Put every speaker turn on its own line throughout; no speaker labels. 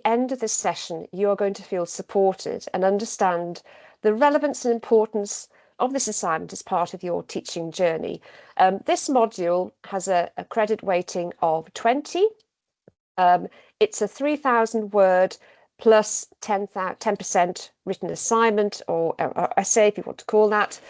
the end of this session, you are going to feel supported and understand the relevance and importance of this assignment as part of your teaching journey. This module has a credit weighting of 20. It's a 3,000 word plus 10% written assignment or essay, if you want to call that.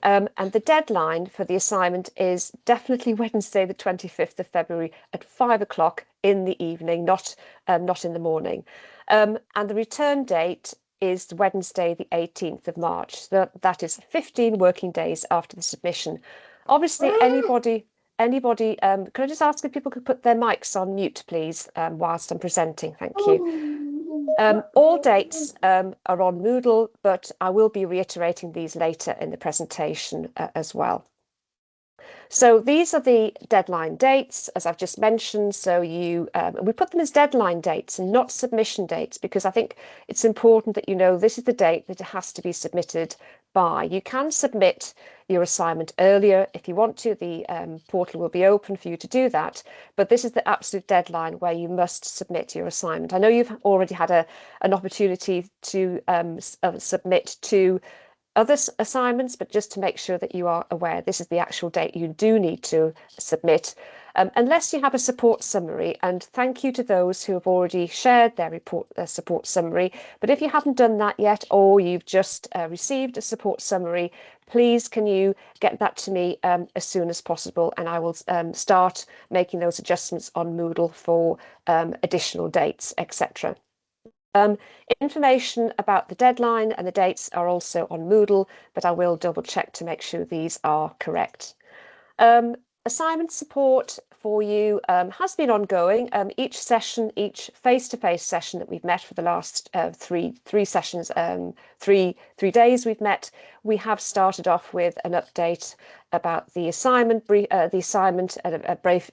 And the deadline for the assignment is definitely Wednesday, the 25th of February at 5 o'clock in the evening, not in the morning. And the return date is Wednesday, the 18th of March. So that is 15 working days after the submission. Obviously, anybody, can I just ask if people could put their mics on mute, please, whilst I'm presenting? Thank you. All dates are on Moodle, but I will be reiterating these later in the presentation as well. So these are the deadline dates, as I've just mentioned. So we put them as deadline dates and not submission dates, because I think it's important that you know this is the date that it has to be submitted by. You can submit your assignment earlier if you want to. The portal will be open for you to do that, but this is the absolute deadline where you must submit your assignment. I know you've already had an opportunity to submit to other assignments, but just to make sure that you are aware, this is the actual date you do need to submit, unless you have a support summary. And thank you to those who have already shared their support summary. But if you haven't done that yet, or you've just received a support summary, please can you get that to me as soon as possible, and I will start making those adjustments on Moodle for additional dates, etc. Information about the deadline and the dates are also on Moodle, but I will double check to make sure these are correct. Assignment support for you has been ongoing. Each session, each face-to-face session that we've met for the last three sessions, 3 days we've met, we have started off with an update about the assignment, a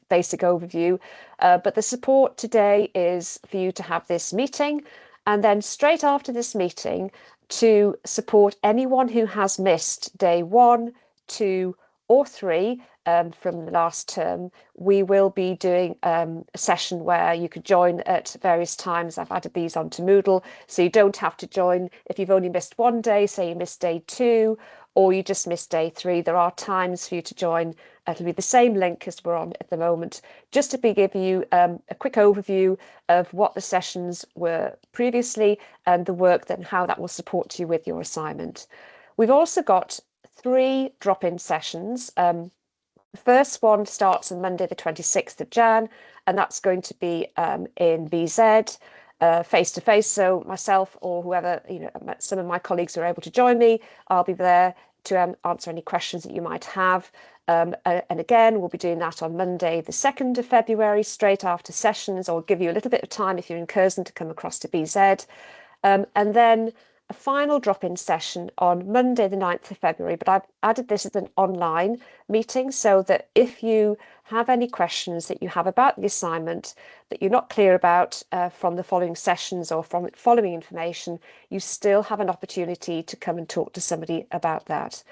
basic overview. But the support today is for you to have this meeting, and then straight after this meeting to support anyone who has missed day 1, 2, or 3 from the last term. We will be doing a session where you could join at various times. I've added these onto Moodle, so you don't have to join if you've only missed one day, say you missed day 2, or you just missed day 3. There are times for you to join. It'll be the same link as we're on at the moment, just to give you a quick overview of what the sessions were previously and the work and how that will support you with your assignment. We've also got 3 drop-in sessions. The first one starts on Monday, the 26th of Jan, and that's going to be in BZ, face-to-face. So myself or whoever, some of my colleagues are able to join me. I'll be there to answer any questions that you might have. And again, we'll be doing that on Monday, the 2nd of February, straight after sessions, or give you a little bit of time if you're in Curzon to come across to BZ. And then a final drop-in session on Monday, the 9th of February, but I've added this as an online meeting so that if you have any questions that you have about the assignment that you're not clear about from the following sessions or from following information, you still have an opportunity to come and talk to somebody about that.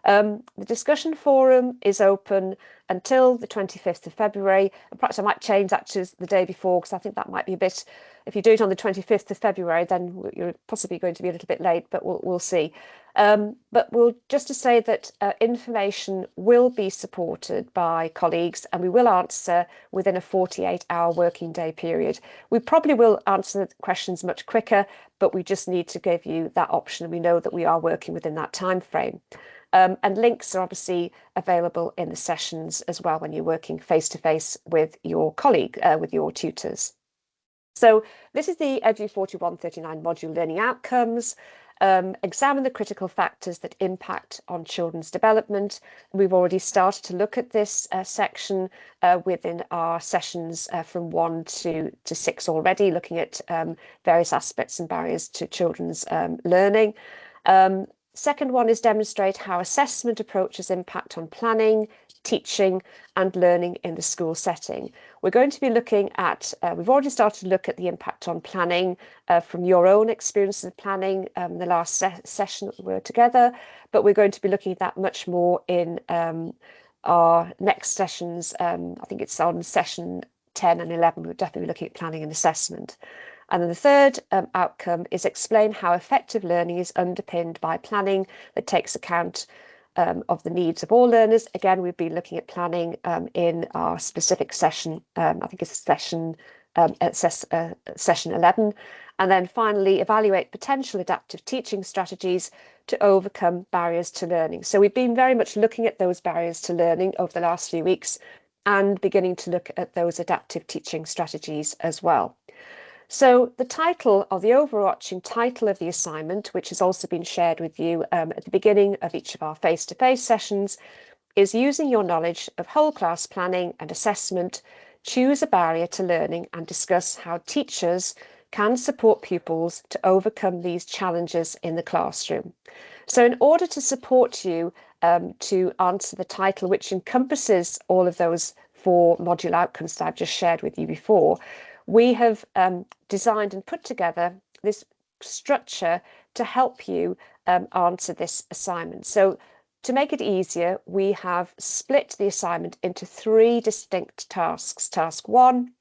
The discussion forum is open until the 25th of February. And perhaps I might change that to the day before, because I think that might be a bit, if you do it on the 25th of February, then you're possibly going to be a little bit late, but we'll see. But just to say that information will be supported by colleagues, and we will answer within a 48-hour working day period. We probably will answer the questions much quicker, but we just need to give you that option. We know that we are working within that time frame. And links are obviously available in the sessions as well when you're working face-to-face with your colleague, with your tutors. So this is the EDU4139 module learning outcomes. Examine the critical factors that impact on children's development. We've already started to look at this section within our sessions from 1 to 6 already, looking at various aspects and barriers to children's learning. Second one is demonstrate how assessment approaches impact on planning, teaching and learning in the school setting. We're going to be looking at, we've already started to look at the impact on planning from your own experiences of planning the last session that we were together, but we're going to be looking at that much more in our next sessions. I think it's on session 10 and 11, we're definitely looking at planning and assessment. And then the third outcome is explain how effective learning is underpinned by planning that takes account of the needs of all learners. Again, we've been looking at planning in our specific session. I think it's session 11. And then finally, evaluate potential adaptive teaching strategies to overcome barriers to learning. So we've been very much looking at those barriers to learning over the last few weeks and beginning to look at those adaptive teaching strategies as well. So the title, or the overarching title of the assignment, which has also been shared with you at the beginning of each of our face-to-face sessions, is using your knowledge of whole class planning and assessment, choose a barrier to learning and discuss how teachers can support pupils to overcome these challenges in the classroom. So in order to support you to answer the title, which encompasses all of those 4 module outcomes that I've just shared with you before, we have designed and put together this structure to help you answer this assignment. So to make it easier, we have split the assignment into 3 distinct tasks: task 1,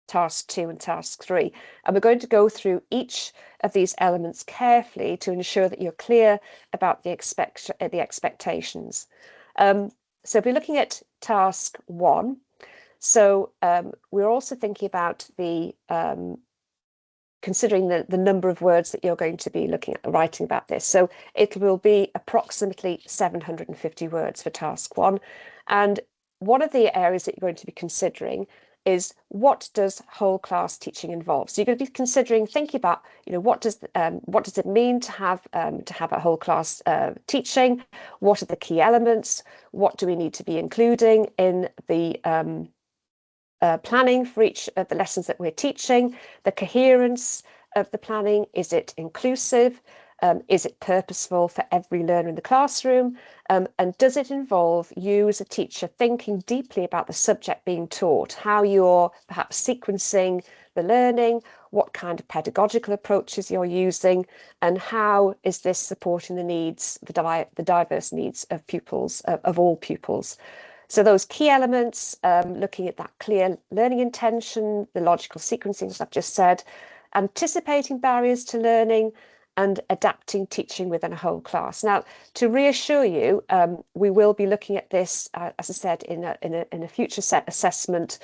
task 2 and task 3. And we're going to go through each of these elements carefully to ensure that you're clear about the expectations. So if we're looking at task 1, so we're also thinking about the considering the number of words that you're going to be looking at writing about this. So it will be approximately 750 words for task 1. And one of the areas that you're going to be considering is, what does whole class teaching involve? So you're going to be considering, thinking about, what does it mean to have a whole class teaching? What are the key elements? What do we need to be including in the planning for each of the lessons that we're teaching? The coherence of the planning, is it inclusive? Is it purposeful for every learner in the classroom? And does it involve you as a teacher thinking deeply about the subject being taught, how you're perhaps sequencing the learning, what kind of pedagogical approaches you're using, and how is this supporting the needs, the diverse needs of pupils, of all pupils? So those key elements, looking at that clear learning intention, the logical sequencing, as I've just said, anticipating barriers to learning, and adapting teaching within a whole class. Now, to reassure you, we will be looking at this, as I said, in a future set assessment.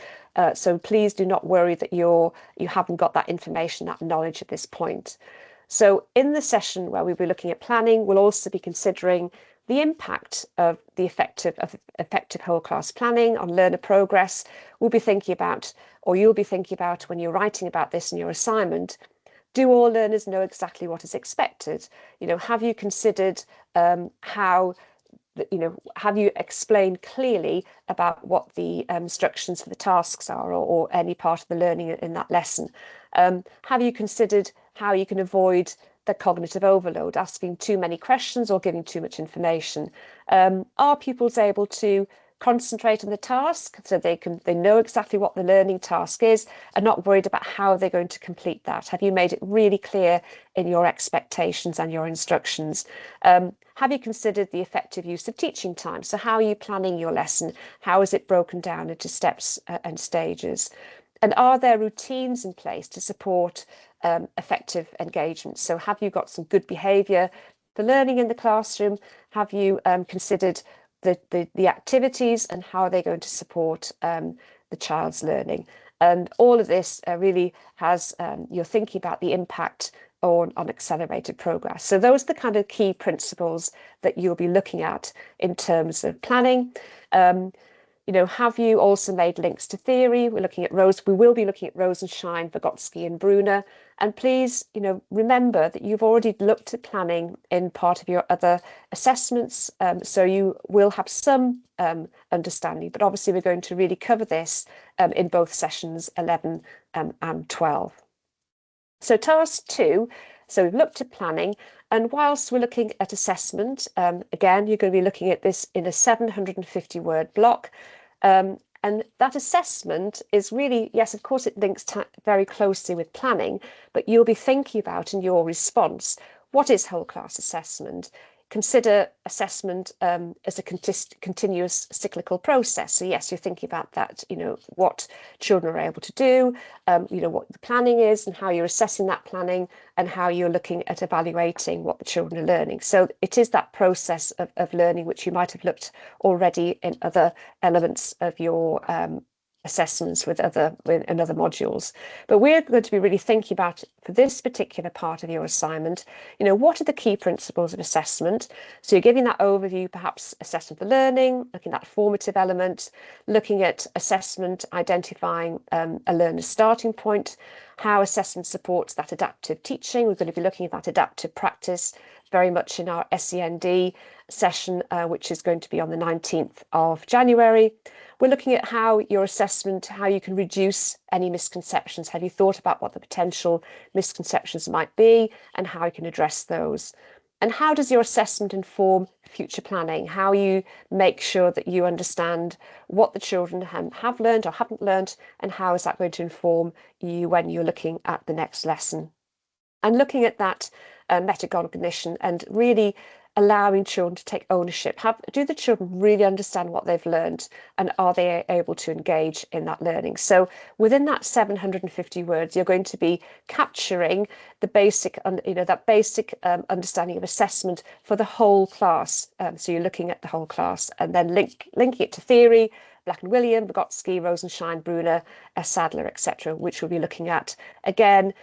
So please do not worry that you haven't got that information, that knowledge at this point. So in the session where we'll be looking at planning, we'll also be considering the impact of the effective whole class planning on learner progress. We'll be thinking about, or you'll be thinking about when you're writing about this in your assignment, do all learners know exactly what is expected? Have you considered have you explained clearly about what the instructions for the tasks are, or any part of the learning in that lesson? Have you considered how you can avoid the cognitive overload, asking too many questions or giving too much information? Are pupils able to concentrate on the task so they know exactly what the learning task is and not worried about how they're going to complete that? Have you made it really clear in your expectations and your instructions? Have you considered the effective use of teaching time? So how are you planning your lesson? How is it broken down into steps and stages? And are there routines in place to support effective engagement? So have you got some good behaviour for learning in the classroom? Have you considered the activities and how are they going to support the child's learning? And all of this really has, you're thinking about the impact on accelerated progress. So those are the kind of key principles that you'll be looking at in terms of planning. Have you also made links to theory? We will be looking at Rosenshine, Vygotsky and Bruner. And please, remember that you've already looked at planning in part of your other assessments. So you will have some understanding, but obviously we're going to really cover this in both sessions 11 and 12. So task 2, so we've looked at planning, and whilst we're looking at assessment, again, you're going to be looking at this in a 750 word block. And that assessment is really, yes, of course, it links very closely with planning, but you'll be thinking about in your response, what is whole class assessment? consider assessment as a continuous cyclical process. So yes, you're thinking about that, what children are able to do, what the planning is and how you're assessing that planning and how you're looking at evaluating what the children are learning. So it is that process of learning which you might have looked already in other elements of your assessments in other modules. But we're going to be really thinking about, for this particular part of your assignment, what are the key principles of assessment? So you're giving that overview, perhaps assessment for learning, looking at formative element, looking at assessment, identifying a learner's starting point, how assessment supports that adaptive teaching. We're going to be looking at that adaptive practice very much in our SEND session, which is going to be on the 19th of January. We're looking at how your assessment, how you can reduce any misconceptions. Have you thought about what the potential misconceptions might be and how you can address those? And how does your assessment inform future planning? How you make sure that you understand what the children have learned or haven't learned, and how is that going to inform you when you're looking at the next lesson? And looking at that metacognition and really allowing children to take ownership. Do the children really understand what they've learned, and are they able to engage in that learning? So within that 750 words, you're going to be capturing the basic, that basic understanding of assessment for the whole class. So you're looking at the whole class and then linking it to theory, Black and William, Vygotsky, Rosenshine, Bruner, Sadler, etc., which we'll be looking at again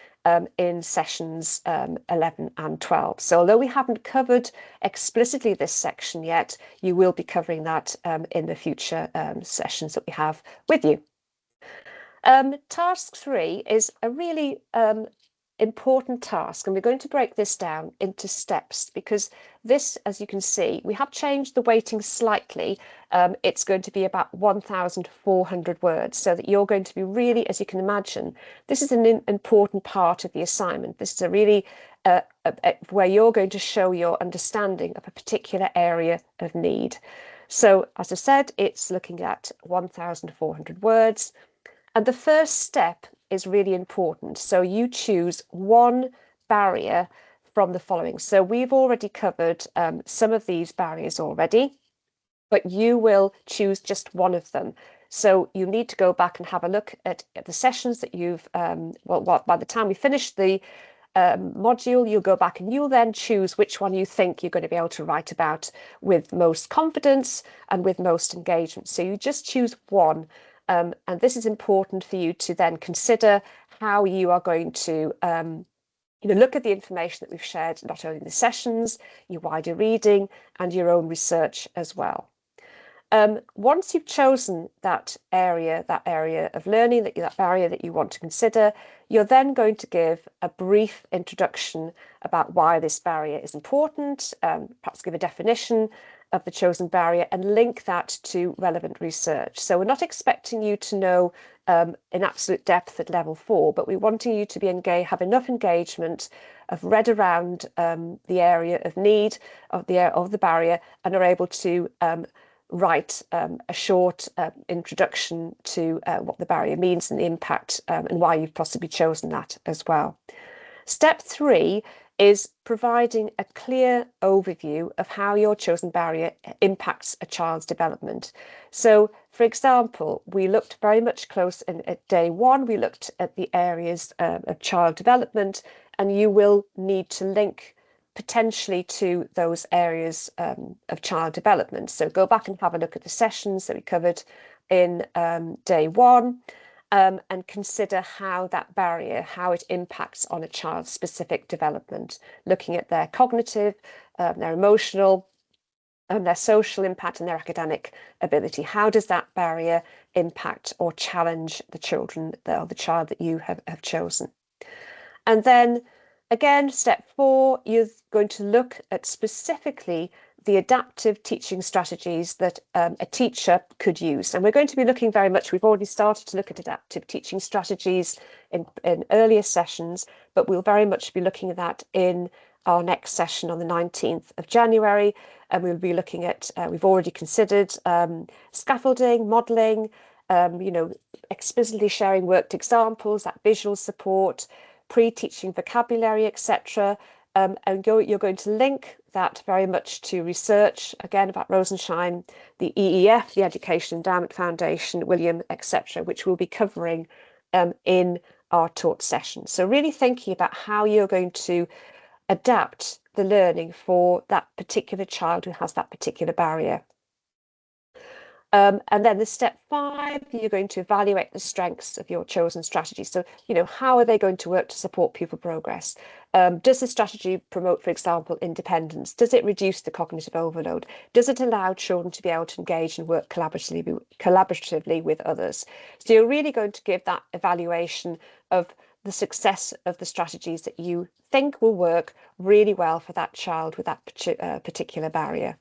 in sessions 11 and 12. So although we haven't covered explicitly this section yet, you will be covering that in the future sessions that we have with you. Task 3 is a really important task, and we're going to break this down into steps because this, as you can see, we have changed the weighting slightly. It's going to be about 1,400 words, so that you're going to be really, as you can imagine, this is an important part of the assignment. This is a really where you're going to show your understanding of a particular area of need. So as I said, it's looking at 1,400 words. And the first step is really important. So you choose one barrier from the following. So we've already covered some of these barriers already, but you will choose just one of them. So you need to go back and have a look at the sessions that you've, by the time we finish the module, you'll go back and you'll then choose which one you think you're going to be able to write about with most confidence and with most engagement. So you just choose one. And this is important for you to then consider how you are going to look at the information that we've shared, not only in the sessions, your wider reading and your own research as well. Once you've chosen that area of learning, that barrier that you want to consider, you're then going to give a brief introduction about why this barrier is important, perhaps give a definition of the chosen barrier and link that to relevant research. So we're not expecting you to know in absolute depth at level 4, but we're wanting you to have enough engagement, have read around the area of need of the barrier, and are able to write a short introduction to what the barrier means and the impact and why you've possibly chosen that as well. Step 3 is providing a clear overview of how your chosen barrier impacts a child's development. So, for example, we looked very much close at day 1, we looked at the areas of child development, and you will need to link potentially to those areas of child development. So go back and have a look at the sessions that we covered in day 1. And consider how that barrier, how it impacts on a child's specific development, looking at their cognitive, their emotional, their social impact and their academic ability. How does that barrier impact or challenge the children or the child that you have chosen? And then again, step 4, you're going to look at specifically the adaptive teaching strategies that a teacher could use. And we're going to be looking very much, we've already started to look at adaptive teaching strategies in earlier sessions, but we'll very much be looking at that in our next session on the 19th of January. And we'll be looking at, we've already considered scaffolding, modelling, explicitly sharing worked examples, that visual support, pre-teaching vocabulary, etc. and you're going to link that very much to research, again, about Rosenshine, the EEF, the Education Endowment Foundation, William, etc., which we'll be covering in our taught session. So really thinking about how you're going to adapt the learning for that particular child who has that particular barrier. And then the step 5, you're going to evaluate the strengths of your chosen strategy. So, how are they going to work to support pupil progress? Does the strategy promote, for example, independence? Does it reduce the cognitive overload? Does it allow children to be able to engage and work collaboratively with others? So you're really going to give that evaluation of the success of the strategies that you think will work really well for that child with that particular barrier.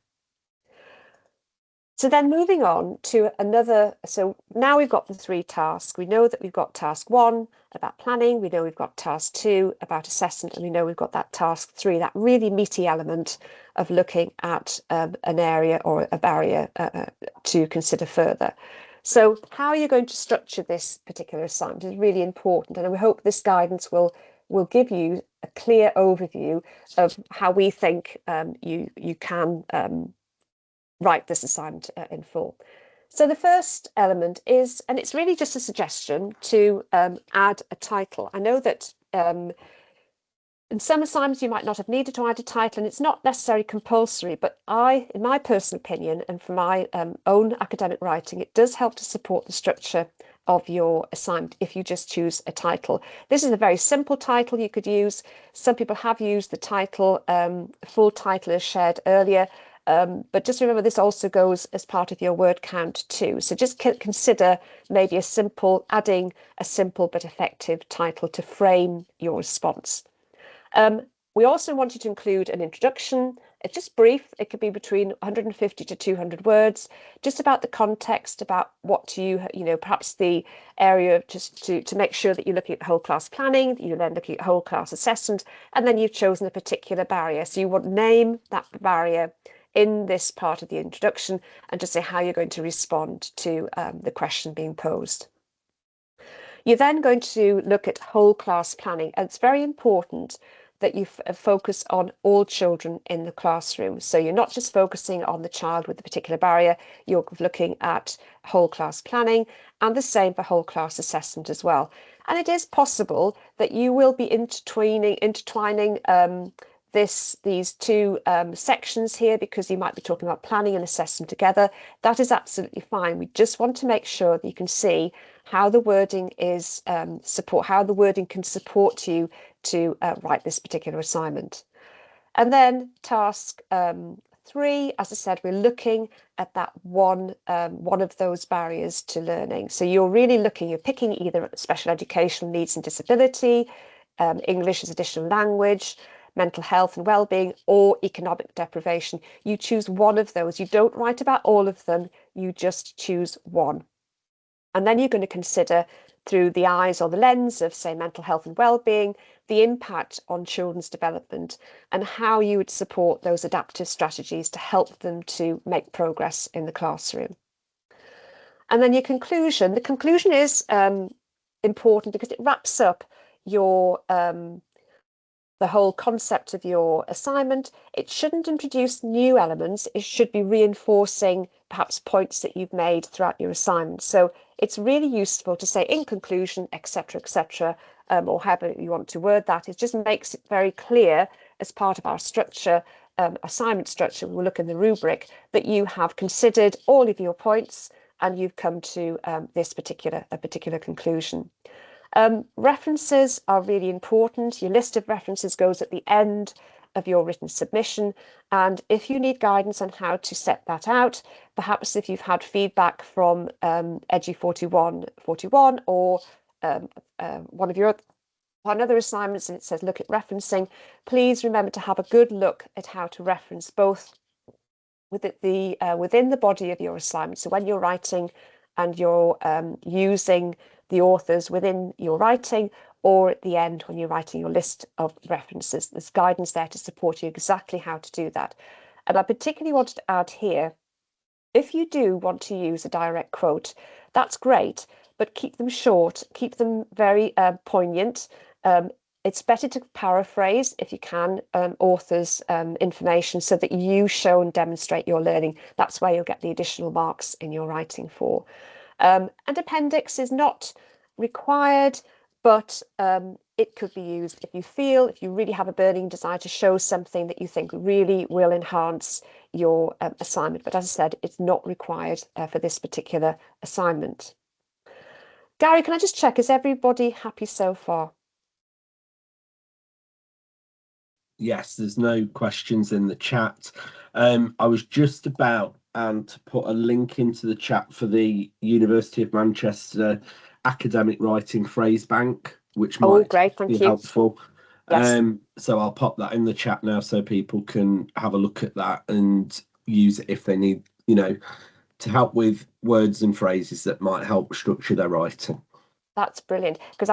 So then moving on to another, so now we've got the 3 tasks. We know that we've got task 1 about planning, we know we've got task 2 about assessment, and we know we've got that task 3, that really meaty element of looking at an area or a barrier to consider further. So how are you going to structure this particular assignment is really important, and we hope this guidance will give you a clear overview of how we think you can write this assignment in full. So the first element is, and it's really just a suggestion to add a title. I know that in some assignments you might not have needed to add a title, and it's not necessarily compulsory, but in my personal opinion, and for my own academic writing, it does help to support the structure of your assignment if you just choose a title. This is a very simple title you could use. Some people have used the title, full title as shared earlier, but just remember this also goes as part of your word count too. So just consider maybe adding a simple but effective title to frame your response. We also wanted to include an introduction. It's just brief. It could be between 150 to 200 words, just about the context, about what perhaps the area, just to make sure that you're looking at whole class planning, that you're then looking at whole class assessment, and then you've chosen a particular barrier. So you want to name that barrier in this part of the introduction and just say how you're going to respond to the question being posed. You're then going to look at whole class planning, and it's very important that you focus on all children in the classroom. So you're not just focusing on the child with a particular barrier, you're looking at whole class planning, and the same for whole class assessment as well. And it is possible that you will be intertwining these 2 sections here, because you might be talking about planning and assessment together. That is absolutely fine. We just want to make sure that you can see how the wording is how the wording can support you to write this particular assignment. And then task 3, as I said, we're looking at that one of those barriers to learning. So you're picking either special educational needs and disability, English as additional language, mental health and well-being, or economic deprivation. You choose one of those. You don't write about all of them, you just choose one. And then you're going to consider through the eyes or the lens of, say, mental health and well-being, the impact on children's development and how you would support those adaptive strategies to help them to make progress in the classroom. And then the conclusion is important because it wraps up the whole concept of your assignment. It shouldn't introduce new elements. It should be reinforcing perhaps points that you've made throughout your assignment. So it's really useful to say in conclusion, etc., etc., or however you want to word that. It just makes it very clear as part of our structure, assignment structure. We'll look in the rubric that you have considered all of your points and you've come to this particular conclusion. References are really important. Your list of references goes at the end of your written submission. And if you need guidance on how to set that out, perhaps if you've had feedback from EDU4141 or one of your other assignments and it says look at referencing, please remember to have a good look at how to reference both within the body of your assignment. So when you're writing and you're using the authors within your writing, or at the end when you're writing your list of references, there's guidance there to support you exactly how to do that. And I particularly wanted to add here, if you do want to use a direct quote, that's great, but keep them short, keep them very poignant. it's better to paraphrase, if you can, authors' information so that you show and demonstrate your learning. That's where you'll get the additional marks in your writing for. And appendix is not required, but it could be used if you really have a burning desire to show something that you think really will enhance your assignment. But as I said, it's not required for this particular assignment. Gary, can I just check, is everybody happy so far?
Yes, there's no questions in the chat. I was just about to put a link into the chat for the University of Manchester Academic Writing Phrase Bank, which might
Great,
be
thank you.
helpful.
Yes.
So I'll pop that in the chat now so people can have a look at that and use it if they need, to help with words and phrases that might help structure their writing.
That's brilliant, because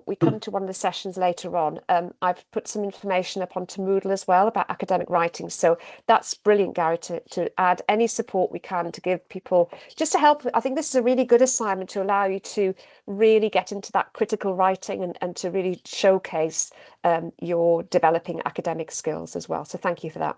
we come to one of the sessions later on. I've put some information up onto Moodle as well about academic writing. So that's brilliant, Gary, to add any support we can to give people, just to help. I think this is a really good assignment to allow you to really get into that critical writing and to really showcase your developing academic skills as well. So thank you for that.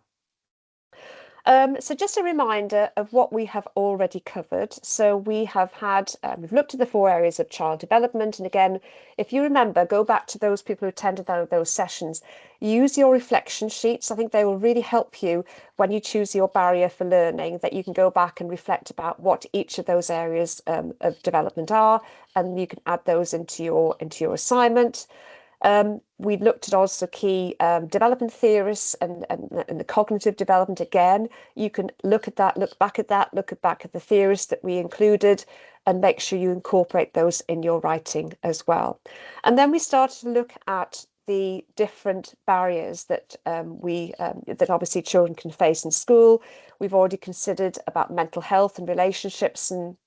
So just a reminder of what we have already covered. So we've looked at the 4 areas of child development. And again, if you remember, go back to those people who attended those sessions, use your reflection sheets. I think they will really help you when you choose your barrier for learning, that you can go back and reflect about what each of those areas of development are, and you can add those into your assignment. We looked at also key development theorists and the cognitive development again. You can look at that, look back at the theorists that we included, and make sure you incorporate those in your writing as well. And then we started to look at the different barriers that that obviously children can face in school. We've already considered about mental health and relationships, and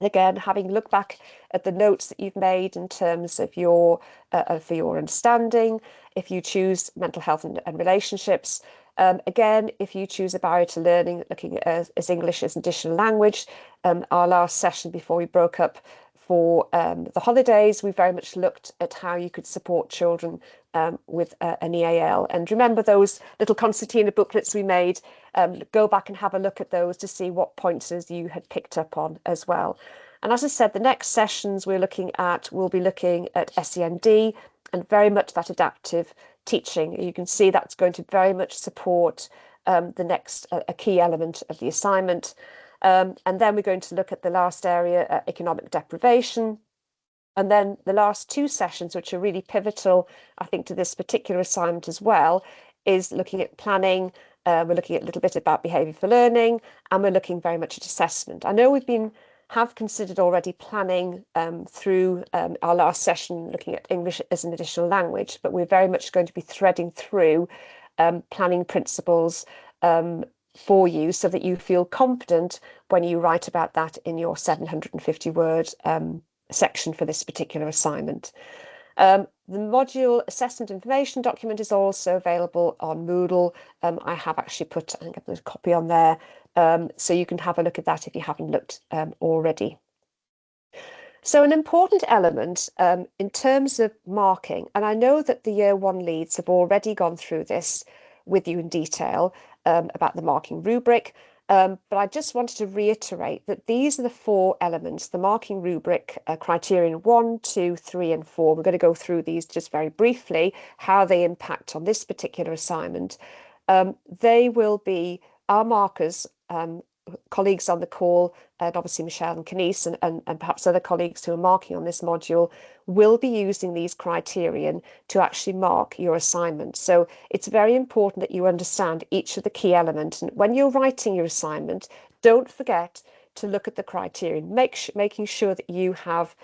again, having looked back at the notes that you've made in terms of for your understanding, if you choose mental health and relationships, again, if you choose a barrier to learning, looking at as English as an additional language, our last session before we broke up for the holidays, we very much looked at how you could support children with an EAL. And remember those little concertina booklets we made. Go back and have a look at those to see what pointers you had picked up on as well. And as I said, the next sessions we'll be looking at SEND and very much that adaptive teaching. You can see that's going to very much support the next a key element of the assignment. And then we're going to look at the last area, economic deprivation. And then the last 2 sessions, which are really pivotal, I think, to this particular assignment as well, is looking at planning. We're looking at a little bit about behaviour for learning, and we're looking very much at assessment. I know have considered already planning through our last session, looking at English as an additional language, but we're very much going to be threading through planning principles for you so that you feel confident when you write about that in your 750-word section for this particular assignment. The module assessment information document is also available on Moodle. I have actually put a copy on there, so you can have a look at that if you haven't looked already. So an important element in terms of marking, and I know that the Year 1 leads have already gone through this with you in detail about the marking rubric, but I just wanted to reiterate that these are the 4 elements, the marking rubric, criterion 1, 2, 3, and 4. We're going to go through these just very briefly, how they impact on this particular assignment. They will be our markers, colleagues on the call, and obviously Michelle and Kenise and perhaps other colleagues who are marking on this module will be using these criterion to actually mark your assignment. So it's very important that you understand each of the key elements. And when you're writing your assignment, don't forget to look at the criterion, making sure that you have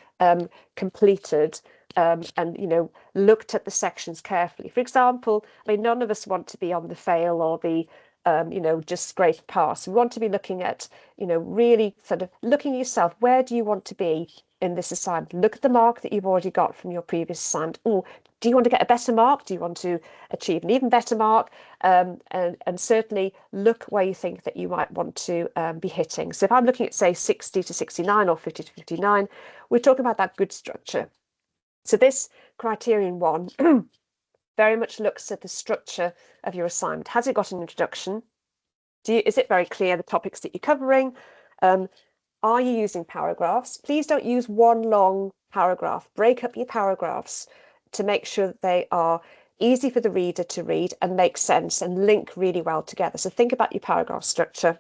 completed and looked at the sections carefully. For example, I mean, none of us want to be on the fail or the just scrape pass. We want to be looking at, really sort of looking at yourself. Where do you want to be in this assignment? Look at the mark that you've already got from your previous assignment. Oh, do you want to get a better mark? Do you want to achieve an even better mark? And certainly look where you think that you might want to be hitting. So if I'm looking at, say, 60 to 69 or 50 to 59, we're talking about that good structure. So this criterion 1 very much looks at the structure of your assignment. Has it got an introduction? Is it very clear the topics that you're covering? Are you using paragraphs? Please don't use one long paragraph. Break up your paragraphs to make sure that they are easy for the reader to read and make sense and link really well together. So think about your paragraph structure.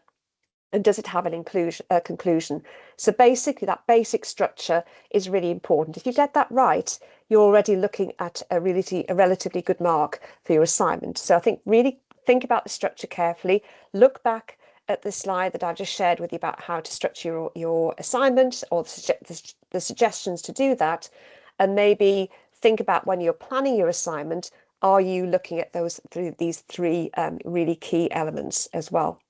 And does it have an conclusion? So basically, that basic structure is really important. If you get that right, you're already looking at a relatively good mark for your assignment. So I think really think about the structure carefully. Look back at the slide that I've just shared with you about how to structure your assignment or the suggestions to do that, and maybe think about when you're planning your assignment, are you looking at these three really key elements as well?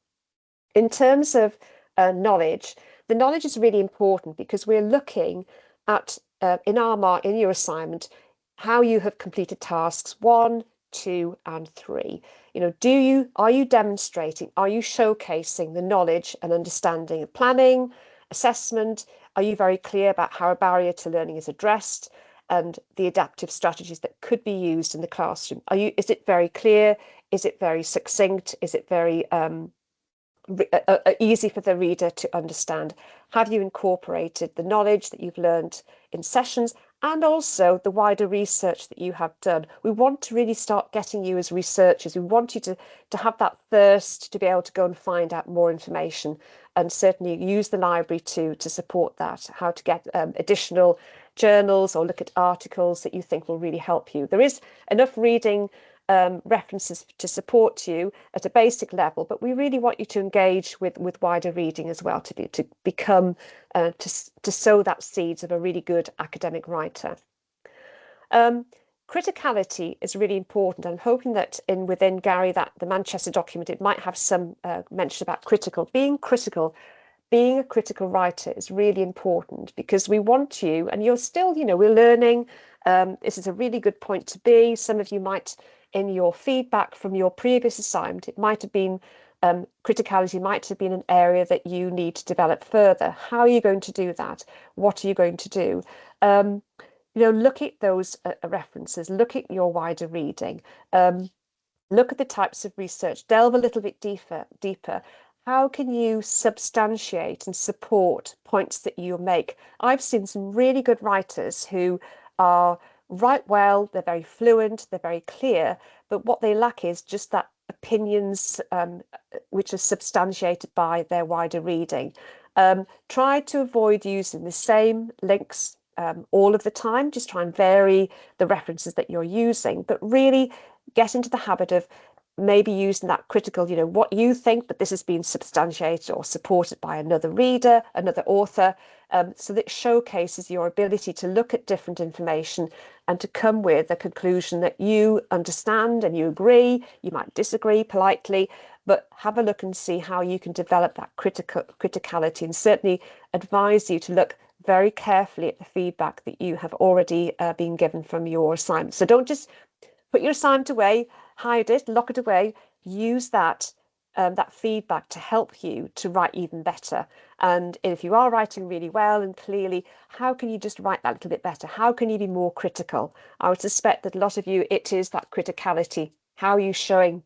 In terms of knowledge, the knowledge is really important because we're looking at in your assignment how you have completed tasks 1, 2, and 3. Are you demonstrating, are you showcasing the knowledge and understanding of planning, assessment? Are you very clear about how a barrier to learning is addressed and the adaptive strategies that could be used in the classroom? Is it very clear? Is it very succinct? Is it very easy for the reader to understand? Have you incorporated the knowledge that you've learned in sessions and also the wider research that you have done? We want to really start getting you as researchers. We want you to have that thirst to be able to go and find out more information, and certainly use the library to support that, how to get additional journals or look at articles that you think will really help you. There is enough reading references to support you at a basic level, but we really want you to engage with wider reading as well, to become to sow that seeds of a really good academic writer. Criticality is really important. I'm hoping that within Gary, that the Manchester document, it might have some mention about being critical. Being a critical writer is really important because we want you, and you're still, we're learning. This is a really good point to be. Some of you might, in your feedback from your previous assignment, it might have been criticality might have been an area that you need to develop further. How are you going to do that? What are you going to do? Look at those references, look at your wider reading, look at the types of research, delve a little bit deeper. How can you substantiate and support points that you make? I've seen some really good writers who write well, they're very fluent, they're very clear, but what they lack is just that opinions which are substantiated by their wider reading. Try to avoid using the same links all of the time. Just try and vary the references that you're using, but really get into the habit of maybe using that critical, what you think, but this has been substantiated or supported by another reader, another author, so that showcases your ability to look at different information and to come with a conclusion that you understand and you agree. You might disagree politely, but have a look and see how you can develop that criticality, and certainly advise you to look very carefully at the feedback that you have already been given from your assignment. So don't just put your assignment away, hide it, lock it away. Use that feedback to help you to write even better. And if you are writing really well and clearly, how can you just write that little bit better? How can you be more critical? I would suspect that a lot of you, it is that criticality. How are you showing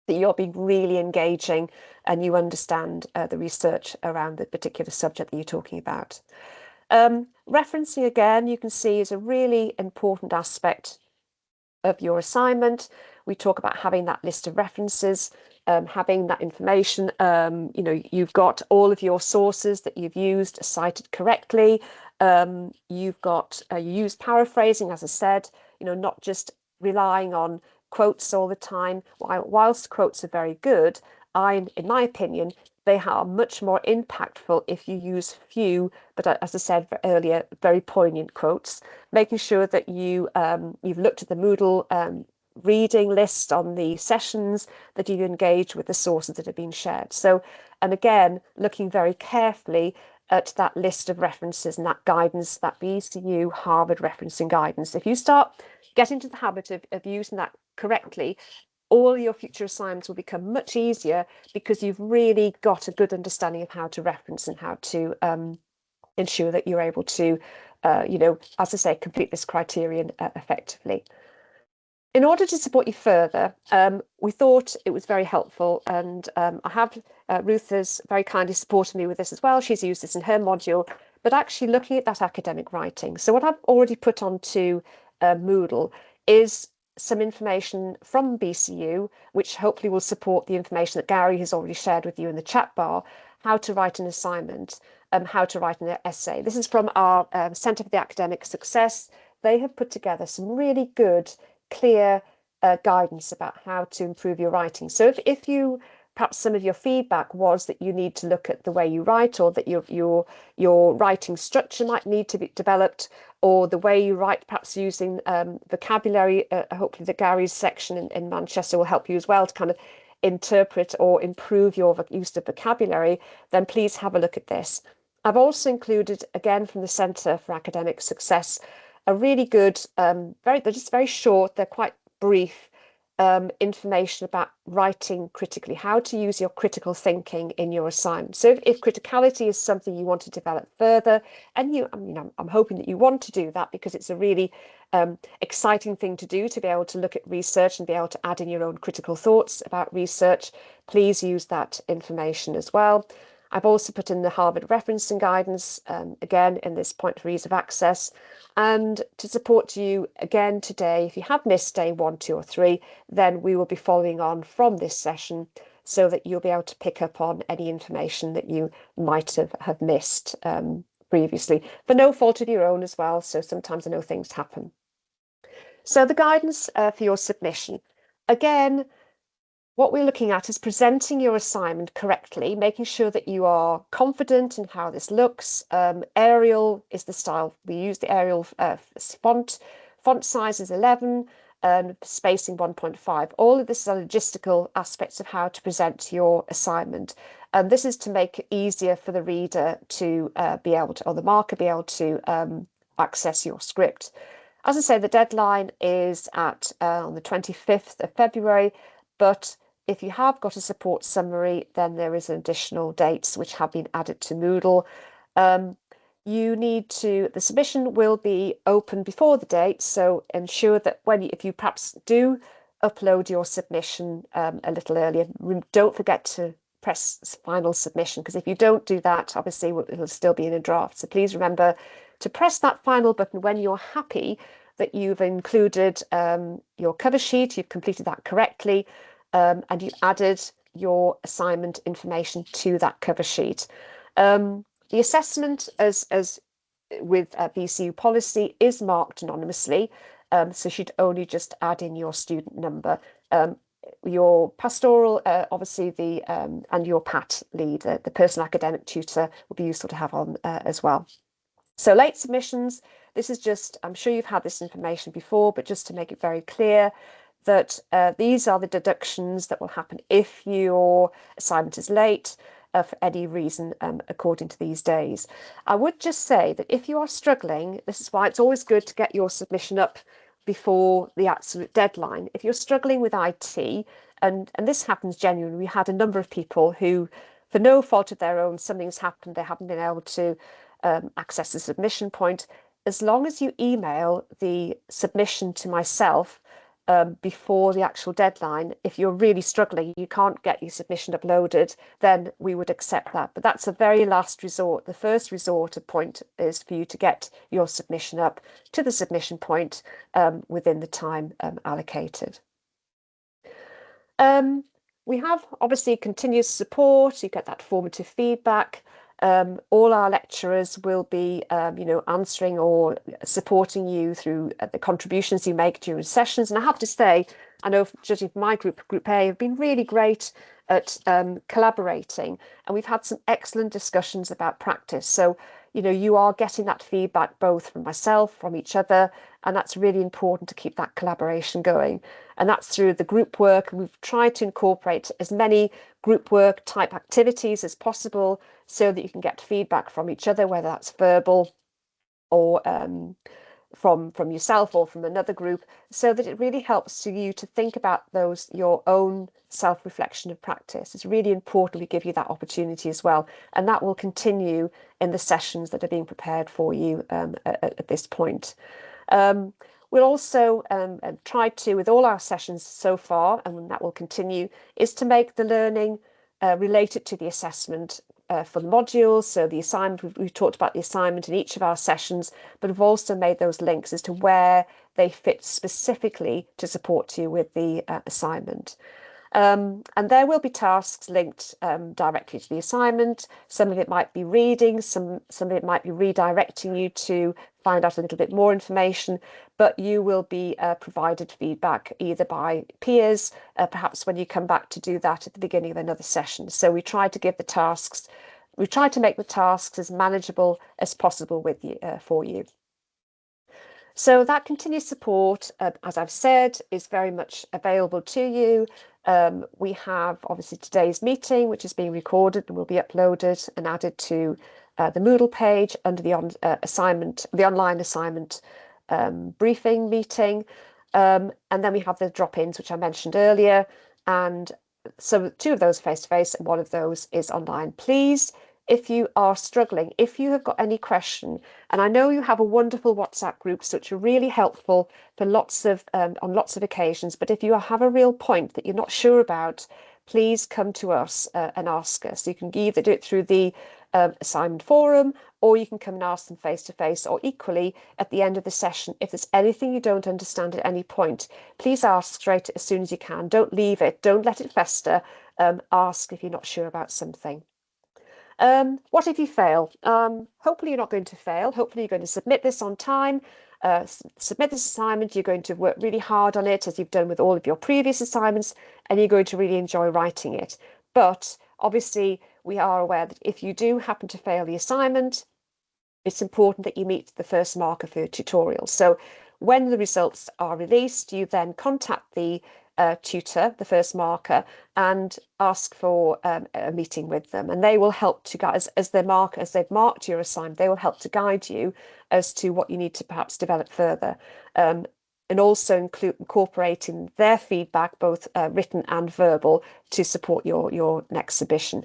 that you're being really engaging and you understand the research around the particular subject that you're talking about? Referencing, again, you can see is a really important aspect of your assignment. We talk about having that list of references, having that information. You've got all of your sources that you've used cited correctly. You've got you use paraphrasing, as I said, not just relying on quotes all the time. Whilst quotes are very good, in my opinion, they are much more impactful if you use few, but as I said earlier, very poignant quotes. Making sure that you've looked at the Moodle reading list on the sessions, that you engage with the sources that have been shared. So, and again, looking very carefully at that list of references and that guidance, that BCU Harvard referencing guidance. If you start getting to the habit of using that correctly, all your future assignments will become much easier because you've really got a good understanding of how to reference and how to ensure that you're able to, as I say, complete this criterion effectively. In order to support you further, we thought it was very helpful, and I have Ruth has very kindly supported me with this as well. She's used this in her module, but actually looking at that academic writing. So what I've already put onto Moodle is some information from BCU, which hopefully will support the information that Gary has already shared with you in the chat bar, how to write an assignment, how to write an essay. This is from our Centre for the Academic Success. They have put together some really good, clear guidance about how to improve your writing. So if you perhaps some of your feedback was that you need to look at the way you write, or that your writing structure might need to be developed, or the way you write, perhaps using vocabulary, hopefully the Gary's section in Manchester will help you as well to kind of interpret or improve your use of vocabulary, then please have a look at this. I've also included, again from the Centre for Academic Success, a really good, they're just very short, they're quite brief information about writing critically, how to use your critical thinking in your assignment. So if criticality is something you want to develop further, and I'm hoping that you want to do that because it's a really exciting thing to do, to be able to look at research and be able to add in your own critical thoughts about research, please use that information as well. I've also put in the Harvard referencing guidance, again, in this point for ease of access. And to support you again today, if you have missed day 1, 2, or 3, then we will be following on from this session so that you'll be able to pick up on any information that you might have missed previously, for no fault of your own as well. So sometimes I know things happen. So the guidance for your submission. Again, what we're looking at is presenting your assignment correctly, making sure that you are confident in how this looks. Arial is the style. We use the Arial font. Font size is 11 and spacing 1.5. All of this are logistical aspects of how to present your assignment. And this is to make it easier for the reader to be able to, or the marker be able to access your script. As I say, the deadline is at on the 25th of February, but if you have got a support summary, then there is additional dates which have been added to Moodle. The submission will be open before the date, so ensure that if you perhaps do upload your submission a little earlier, don't forget to press final submission, because if you don't do that, obviously it'll still be in a draft. So please remember to press that final button when you're happy that you've included your cover sheet, you've completed that correctly, and you've added your assignment information to that cover sheet. The assessment, as with BCU policy, is marked anonymously, so you'd only just add in your student number. Your pastoral, obviously, and your PAT lead, the personal academic tutor, will be useful to have on as well. So late submissions, this is just, I'm sure you've had this information before, but just to make it very clear that these are the deductions that will happen if your assignment is late for any reason according to these days. I would just say that if you are struggling, this is why it's always good to get your submission up before the absolute deadline. If you're struggling with IT, and this happens genuinely, we had a number of people who, for no fault of their own, something's happened, they haven't been able to access the submission point. As long as you email the submission to myself before the actual deadline, if you're really struggling, you can't get your submission uploaded, then we would accept that. But that's a very last resort. The first resort point is for you to get your submission up to the submission point within the time allocated. We have obviously continuous support. You get that formative feedback. All our lecturers will be, answering or supporting you through the contributions you make during sessions. And I have to say, I know, judging from my group A, have been really great at collaborating, and we've had some excellent discussions about practice. So, you are getting that feedback both from myself, from each other, and that's really important to keep that collaboration going. And that's through the group work. We've tried to incorporate as many group work type activities as possible so that you can get feedback from each other, whether that's verbal or from yourself or from another group, so that it really helps you to think about your own self-reflection of practice. It's really important we give you that opportunity as well, and that will continue in the sessions that are being prepared for you at this point. We'll also try to, with all our sessions so far, and that will continue, is to make the learning related to the assessment for the modules. So the assignment, we've talked about the assignment in each of our sessions, but we've also made those links as to where they fit specifically to support you with the assignment. And there will be tasks linked directly to the assignment. Some of it might be reading, some of it might be redirecting you to find out a little bit more information, but you will be provided feedback either by peers, perhaps when you come back to do that at the beginning of another session. So we try to make the tasks as manageable as possible with you, for you. So that continued support, as I've said, is very much available to you. We have obviously today's meeting, which is being recorded and will be uploaded and added to the Moodle page under the online assignment briefing meeting. And then we have the drop-ins, which I mentioned earlier. And so 2 of those face-to-face and 1 of those is online. Please, if you are struggling, if you have got any question, and I know you have a wonderful WhatsApp groups which are really helpful for on lots of occasions, but if you have a real point that you're not sure about, please come to us and ask us. You can either do it through the assignment forum, or you can come and ask them face to face, or equally at the end of the session, if there's anything you don't understand at any point, please ask straight as soon as you can. Don't leave it, don't let it fester. Ask if you're not sure about something. What if you fail? Hopefully you're not going to fail. Hopefully you're going to submit this on time, submit this assignment. You're going to work really hard on it, as you've done with all of your previous assignments, and you're going to really enjoy writing it. But obviously we are aware that if you do happen to fail the assignment, it's important that you meet the first marker for your tutorial. So when the results are released, you then contact the tutor, the first marker, and ask for a meeting with them, and they will help to guide as they've marked your assignment. They will help to guide you as to what you need to perhaps develop further, and also incorporating their feedback, both written and verbal, to support your next submission.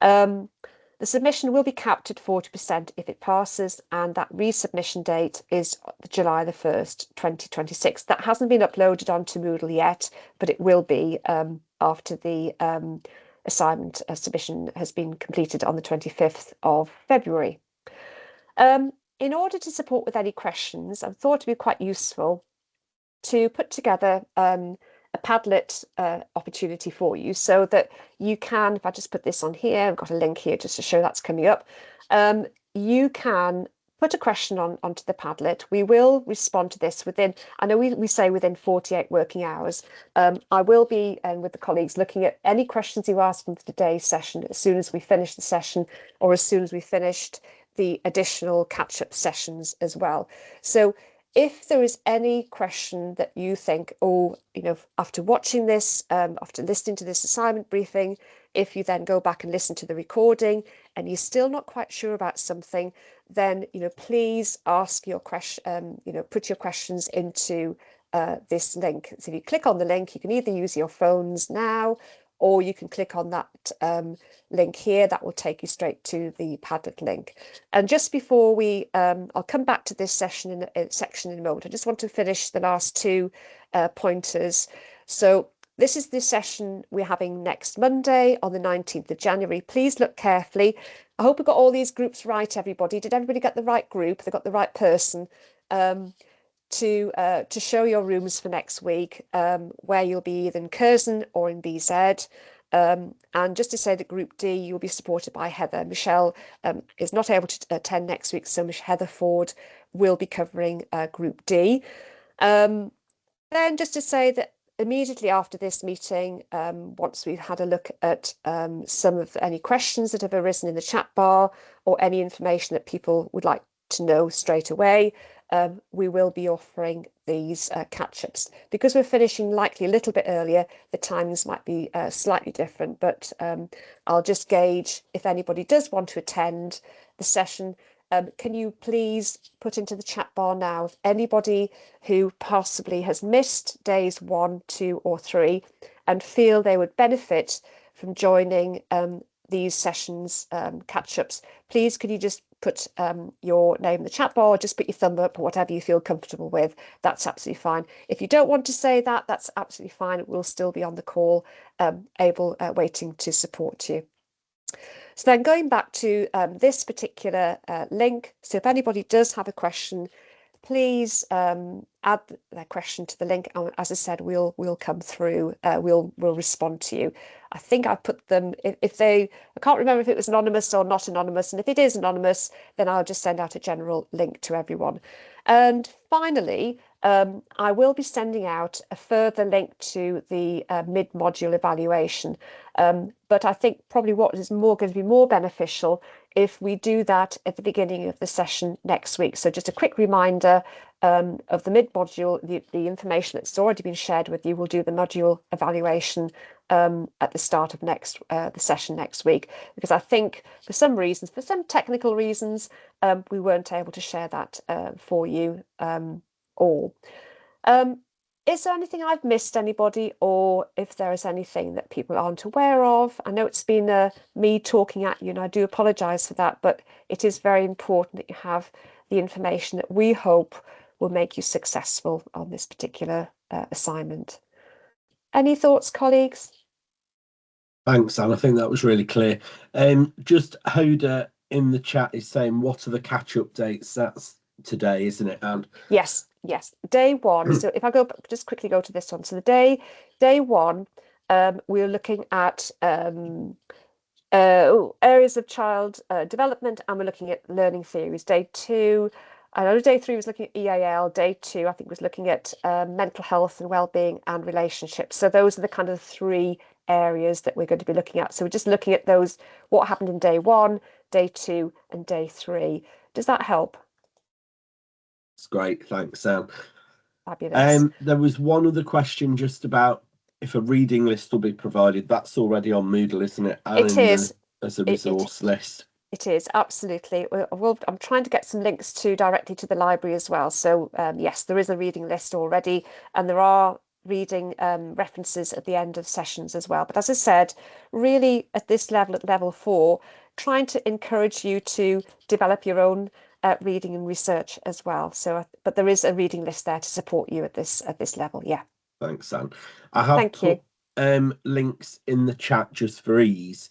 The submission will be capped at 40% if it passes, and that resubmission date is July the 1st, 2026. That hasn't been uploaded onto Moodle yet, but it will be after the assignment submission has been completed on the 25th of February. In order to support with any questions, I thought it would be quite useful to put together a Padlet opportunity for you, so that you can, if I just put this on here, I've got a link here just to show that's coming up, you can put a question onto the Padlet. We will respond to this within, I know we say within 48 working hours. I will be, with the colleagues, looking at any questions you ask from today's session as soon as we finish the session, or as soon as we finished the additional catch-up sessions as well. So if there is any question that you think, oh, after watching this, after listening to this assignment briefing, if you then go back and listen to the recording and you're still not quite sure about something, then, please ask your question, put your questions into this link. So if you click on the link, you can either use your phones now, or you can click on that link here. That will take you straight to the Padlet link. And just before I'll come back to this section in a moment. I just want to finish the last 2 pointers. So this is the session we're having next Monday on the 19th of January. Please look carefully. I hope we got all these groups right, everybody. Did everybody get the right group? They got the right person to show your rooms for next week, where you'll be either in Curzon or in BZ. And just to say that Group D, you'll be supported by Heather. Michelle is not able to attend next week, so Heather Ford will be covering Group D. Then just to say that immediately after this meeting, once we've had a look at some of any questions that have arisen in the chat bar, or any information that people would like to know straight away, we will be offering these catch-ups. Because we're finishing likely a little bit earlier, the timings might be slightly different, but I'll just gauge if anybody does want to attend the session. can you please put into the chat bar now if anybody who possibly has missed days 1, 2, or 3 and feel they would benefit from joining these sessions, catch-ups, please could you just put your name in the chat bar, or just put your thumb up, or whatever you feel comfortable with. That's absolutely fine. If you don't want to say that, that's absolutely fine. We'll still be on the call, waiting to support you. So then going back to this particular link, so if anybody does have a question, please add their question to the link. And as I said, we'll come through. We'll respond to you. I think I put them if they. I can't remember if it was anonymous or not anonymous. And if it is anonymous, then I'll just send out a general link to everyone. And finally, I will be sending out a further link to the mid-module evaluation. But I think probably what is going to be more beneficial if we do that at the beginning of the session next week. So just a quick reminder of the mid-module, the information that's already been shared with you. We'll do the module evaluation at the start of the session next week, because I think for some reasons, for some technical reasons, we weren't able to share that for you all. Is there anything I've missed, anybody, or if there is anything that people aren't aware of? I know it's been me talking at you, and I do apologise for that, but it is very important that you have the information that we hope will make you successful on this particular assignment. Any thoughts, colleagues?
Thanks, Anne. I think that was really clear. Just Hoda in the chat is saying, what are the catch-up dates? That's today, isn't it, Anne?
Yes. Day 1. So if I just quickly go to this one. So the day 1, we're looking at areas of child development, and we're looking at learning theories. Day 2, I know day 3 was looking at EAL. Day 2, I think, was looking at mental health and well-being and relationships. So those are the kind of 3 areas that we're going to be looking at. So we're just looking at those, what happened in day 1, day 2, and day 3. Does that help?
It's great. Thanks, Anne.
Fabulous.
There was one other question just about if a reading list will be provided. That's already on Moodle, isn't it? And
It is.
As a resource list.
It is, absolutely. I'm trying to get some links directly to the library as well. So yes, there is a reading list already, and there are reading references at the end of sessions as well. But as I said, really at this level, at level 4, trying to encourage you to develop your own reading and research as well. So, but there is a reading list there to support you at this level. Yeah.
Thanks, Anne. I have put links in the chat just for ease.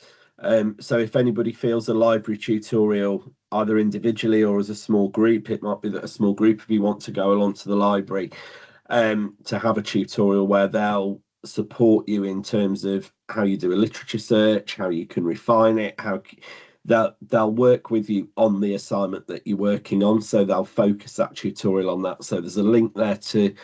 So if anybody feels a library tutorial, either individually or as a small group, it might be that a small group of you want to go along to the library to have a tutorial where they'll support you in terms of how you do a literature search, how you can refine it, how they'll work with you on the assignment that you're working on. So they'll focus that tutorial on that. So there's a link there to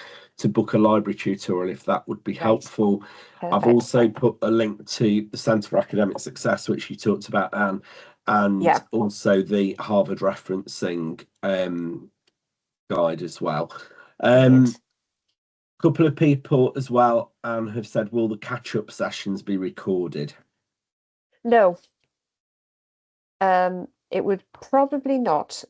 book a library tutorial if that would be helpful.
Perfect.
I've also put a link to the Centre for Academic Success, which you talked about, Anne, and also the Harvard referencing guide as well. A couple of people as well, Anne, have said, will the catch-up sessions be recorded?
No. It would probably not,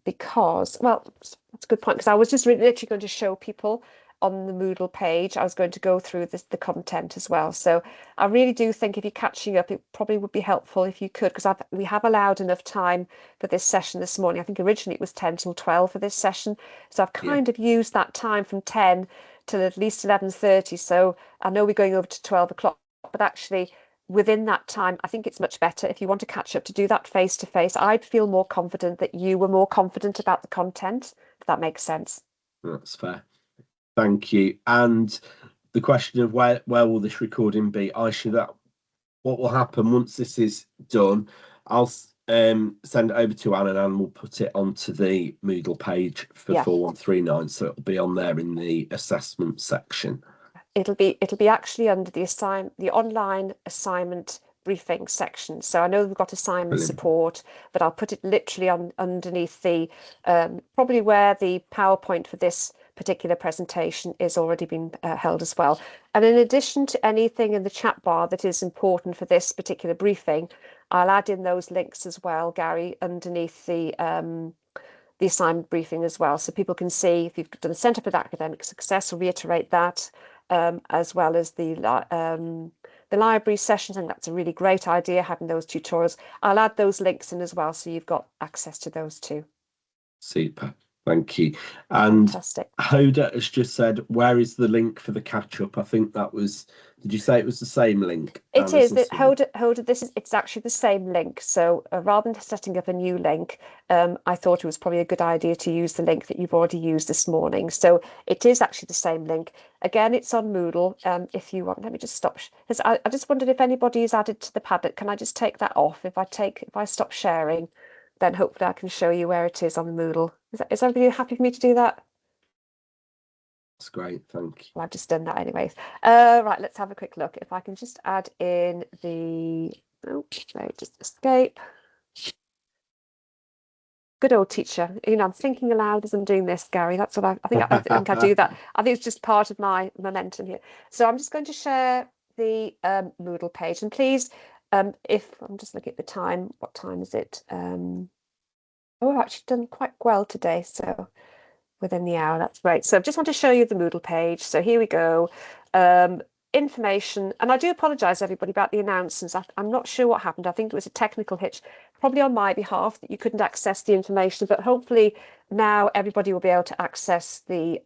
because, well, that's a good point, because I was just literally going to show people on the Moodle page. I was going to go through the content as well. So I really do think if you're catching up, it probably would be helpful if you could, because we have allowed enough time for this session this morning. I think originally it was 10 till 12 for this session. So I've kind of used that time from 10 till at least 11:30. So I know we're going over to 12 o'clock, but actually within that time, I think it's much better if you want to catch up to do that face to face. I'd feel more confident that you were more confident about the content, if that makes sense.
That's fair. Thank you. And the question of where will this recording be? What will happen once this is done, I'll send it over to Anne, and Anne will put it onto the Moodle page for 4139. So it'll be on there in the assessment section.
It'll be actually under the online assignment briefing section. So I know we've got assignment support, but I'll put it literally underneath the probably where the PowerPoint for this particular presentation is already been held as well. And in addition to anything in the chat bar that is important for this particular briefing, I'll add in those links as well, Gary, underneath the assignment briefing as well, so people can see if you've done the Centre for Academic Success. I'll reiterate that, as well as the library sessions. I think that's a really great idea, having those tutorials. I'll add those links in as well, so you've got access to those too.
Super. Thank you. And
fantastic.
Hoda has just said, where is the link for the catch up? I think that was, did you say it was the same link?
It is. Hoda, it's actually the same link. So rather than setting up a new link, I thought it was probably a good idea to use the link that you've already used this morning. So it is actually the same link. Again, it's on Moodle. If you want, let me just stop. Because I just wondered if anybody is added to the Padlet. Can I just take that off? If I stop sharing, then hopefully I can show you where it is on the Moodle. Is everybody happy for me to do that?
That's great, thank you.
Well, I've just done that anyways. Right, let's have a quick look. If I can just add in the, just escape. Good old teacher. You know, I'm thinking aloud as I'm doing this, Gary. That's what I think I do that. I think it's just part of my momentum here. So I'm just going to share the Moodle page. And please, if I'm just looking at the time, what time is it? Oh, I've actually done quite well today. So within the hour, that's great. So I just want to show you the Moodle page. So here we go. Information, and I do apologise everybody about the announcements. I'm not sure what happened. I think it was a technical hitch, probably on my behalf, that you couldn't access the information, but hopefully now everybody will be able to access the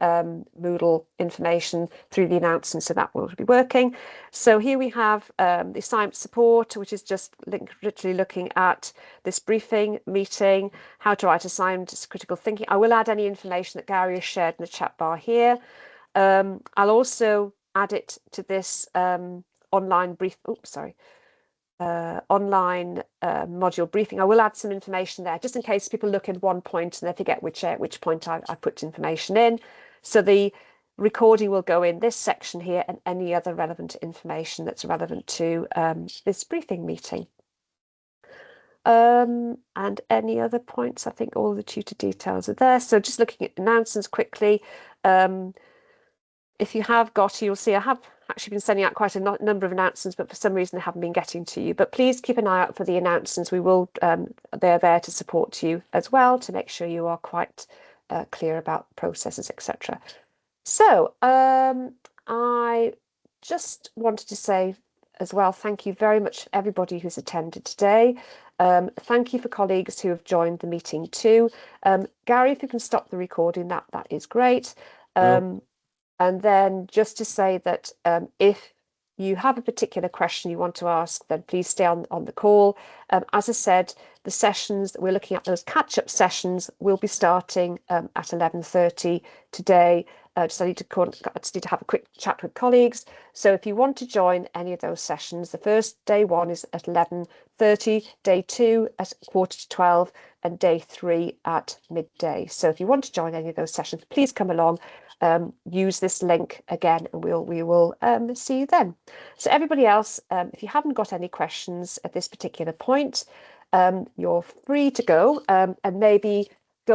Moodle information through the announcements, so that will be working. So here we have the assignment support, which is just literally looking at this briefing meeting, how to write assignments, critical thinking. I will add any information that Gary has shared in the chat bar here. I'll also add it to this online module briefing. I will add some information there, just in case people look at one point and they forget which point I put information in. So the recording will go in this section here, and any other relevant information that's relevant to this briefing meeting. And any other points, I think all the tutor details are there. So just looking at announcements quickly. If you have got, you'll see I have actually been sending out quite a number of announcements, but for some reason they haven't been getting to you. But please keep an eye out for the announcements. We will, they're there to support you as well, to make sure you are quite clear about processes, etc. So I just wanted to say as well, thank you very much everybody who's attended today. Thank you for colleagues who have joined the meeting too. Gary, if you can stop the recording, that is great. And then just to say that if you have a particular question you want to ask, then please stay on the call. As I said, the sessions that we're looking at, those catch-up sessions, will be starting at 11:30 today. I just need to have a quick chat with colleagues. So if you want to join any of those sessions, the first day one is at 11:30, day two at 11:45, and day three at midday. So if you want to join any of those sessions, please come along. Use this link again, and we will see you then. So everybody else, if you haven't got any questions at this particular point, you're free to go, and maybe